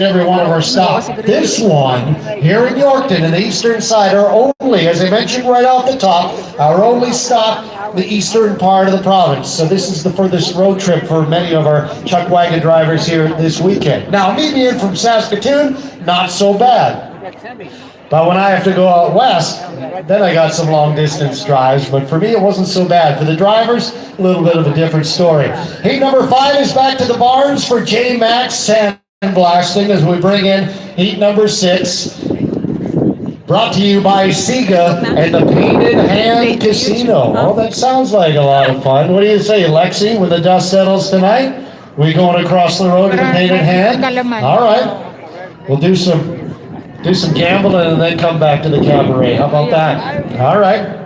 every one of our stops. This one here in Yorkton in the eastern side are only, as I mentioned right off the top, our only stop the eastern part of the province. So this is the furthest road trip for many of our chuck wagon drivers here this weekend. Now, me being from Saskatoon, not so bad. But when I have to go out west, then I got some long distance drives. But for me, it wasn't so bad. For the drivers, a little bit of a different story. Heat number 5 is back to the barns for J-Max Sandblasting as we bring in heat number 6. Brought to you by Sega and the Painted Hand Casino. Oh, that sounds like a lot of fun. What do you say, Lexi, when the dust settles tonight? We going across the road to the Painted Hand? All right. We'll do some gambling and then come back to the cabaret. How about that? All right.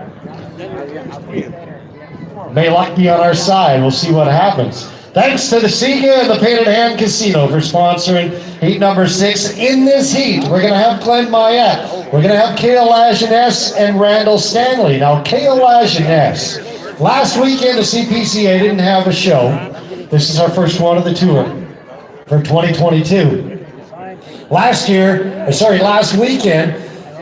May luck be on our side. We'll see what happens. Thanks to the Sega and the Painted Hand Casino for sponsoring heat number 6. In this heat, we're going to have Glenn Mayette. We're going to have Kale Lajeunesse and Randall Stanley. Now, Kale Lajeunesse, last weekend the CPCA didn't have a show. This is our first one of the tour for 2022. Last weekend,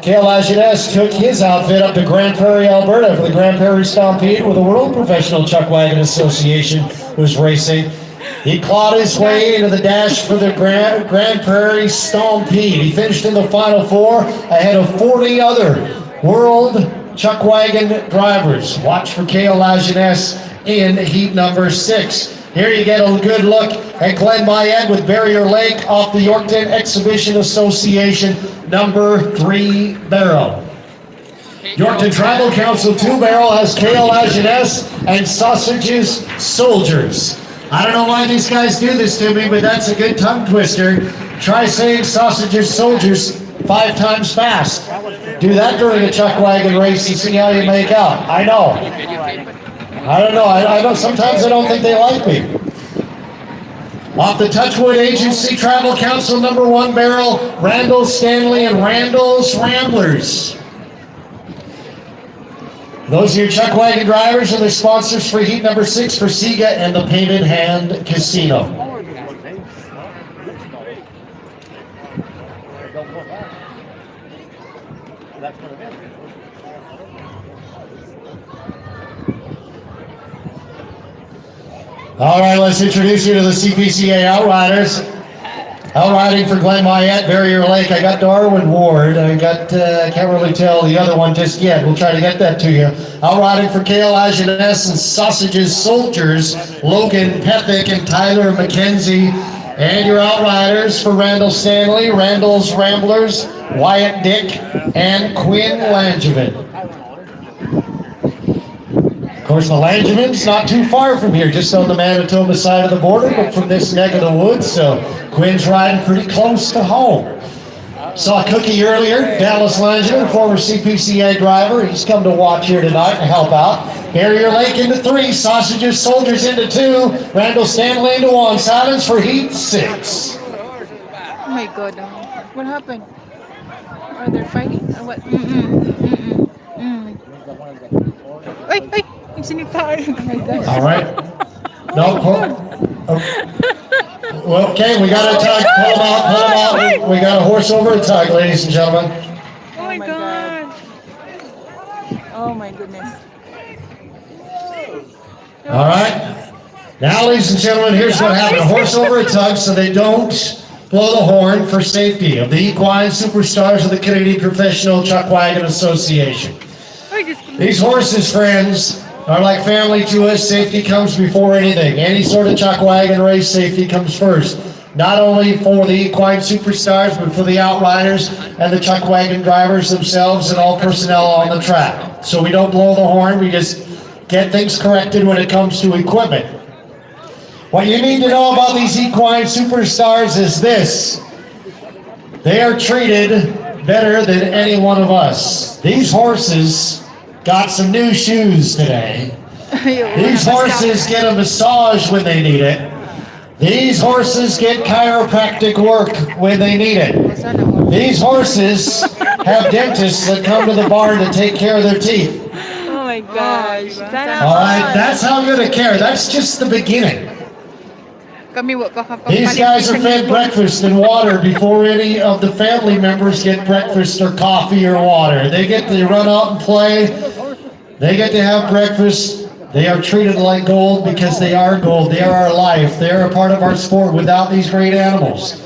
Kale Lajeunesse took his outfit up to Grande Prairie, Alberta for the Grande Prairie Stampede where the World Professional Chuck Wagon Association was racing. He clawed his way into the dash for the Grande Prairie Stampede. He finished in the Final 4 ahead of 40 other World Chuck Wagon drivers. Watch for Kale Lajeunesse in heat number 6. Here you get a good look at Glenn Mayette with Barrier Lake off the Yorkton Exhibition Association number 3 barrel. Yorkton Tribal Council 2 barrel has Kale Lajeunesse and Sausages Soldiers. I don't know why these guys do this to me, but that's a good tongue twister. Try saying Sausages Soldiers 5 times fast. Do that during a chuck wagon race and see how you make out. I know. I don't know. I don't. Sometimes I don't think they like me. Off the Touchwood Agency Tribal Council number 1 barrel, Randall Stanley and Randall's Ramblers. Those are your chuck wagon drivers and the sponsors for heat number 6 for Sega and the Painted Hand Casino. All right, let's introduce you to the CPCA Outriders. Outriding for Glenn Mayette, Barrier Lake. I got Darwin Ward. I can't really tell the other one just yet. We'll try to get that to you. Outriding for Kale Lajeunesse and Sausages Soldiers, Logan Pethick and Tyler McKenzie. And your Outriders for Randall Stanley, Randall's Ramblers, Wyatt Dick, and Quinn Langevin. Of course, the Langevin's not too far from here, just on the Manitoba side of the border, but from this neck of the woods, so Quinn's riding pretty close to home. Saw Cookie earlier, Dallas Langevin, former CPCA driver. He's come to watch here tonight to help out. Barrier Lake into 3, Sausages Soldiers into 2, Randall Stanley into 1. Silence for heat 6. Oh my God, what happened? Are they fighting or what? Wait. Oh my God. All right. No, well, okay, we got a tug. Pull them out. We got a horse over a tug, ladies and gentlemen. Oh my God. Oh my goodness. All right. Now, ladies and gentlemen, here's what happened. A horse over a tug, so they don't blow the horn for safety of the equine superstars of the Canadian Professional Chuck Wagon Association. These horses, friends, are like family to us. Safety comes before anything. Any sort of chuck wagon race, safety comes first. Not only for the equine superstars, but for the outriders and the chuck wagon drivers themselves and all personnel on the track. So we don't blow the horn, we just get things corrected when it comes to equipment. What you need to know about these equine superstars is this. They are treated better than any one of us. These horses got some new shoes today. These horses get a massage when they need it. These horses get chiropractic work when they need it. These horses have dentists that come to the barn to take care of their teeth. Oh my gosh. All right, that's how I'm going to care. That's just the beginning. Kami wa pa These guys are fed breakfast and water before any of the family members get breakfast or coffee or water. They get to run out and play. They get to have breakfast. They are treated like gold because they are gold. They are our life. They are a part of our sport. Without these great animals,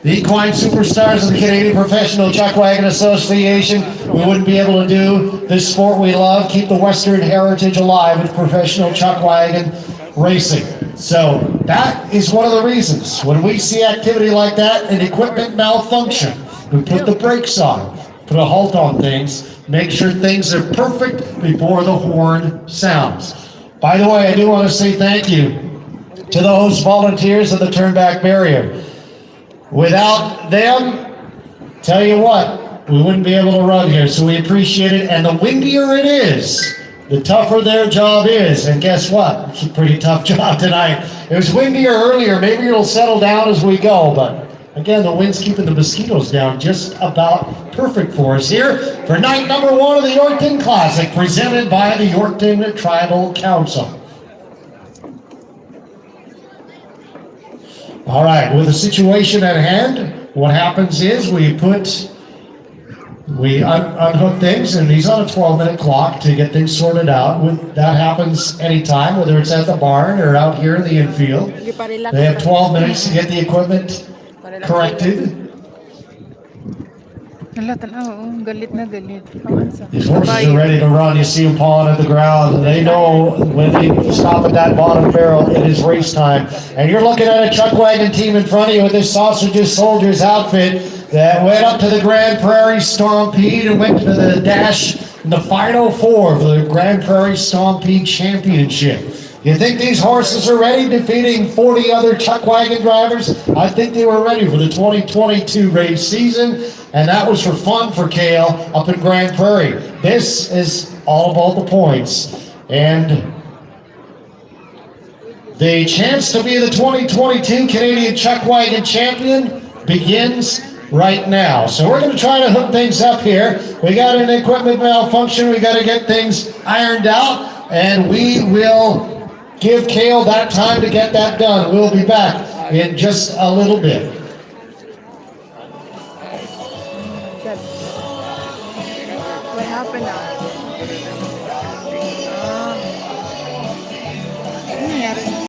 the equine superstars of the Canadian Professional Chuckwagon Association, we wouldn't be able to do this sport we love, keep the Western heritage alive with professional chuckwagon racing. So that is one of the reasons when we see activity like that and equipment malfunction, we put the brakes on, put a halt on things, make sure things are perfect before the horn sounds. By the way, I do want to say thank you to those volunteers of the Turnback Barrier. Without them, tell you what, we wouldn't be able to run here, so we appreciate it. And the windier it is, the tougher their job is. And guess what? It's a pretty tough job tonight. It was windier earlier. Maybe it'll settle down as we go, but again, the wind's keeping the mosquitoes down just about perfect for us here for night number 1 of the Yorkton Classic, presented by the Yorkton Tribal Council. All right, with the situation at hand, what happens is we unhook things, and he's on a 12-minute clock to get things sorted out. That happens anytime, whether it's at the barn or out here in the infield. They have 12 minutes to get the equipment corrected. Hala, tanaw, galit na galit. These horses are ready to run. You see them pawing at the ground. They know when they stop at that bottom barrel, it is race time. And you're looking at a Chuckwagon team in front of you with this Sausages Soldiers outfit that went up to the Grand Prairie Stampede and went to the dash in the Final Four of the Grand Prairie Stampede Championship. You think these horses are ready, defeating 40 other Chuckwagon drivers? I think they were ready for the 2022 race season, and that was for fun for Kale up in Grand Prairie. This is all about the points, and the chance to be the 2022 Canadian Chuckwagon champion begins right now. So we're going to try to hook things up here. We got an equipment malfunction. We got to get things ironed out, and we will give Kale that time to get that done. We'll be back in just a little bit. What happened now?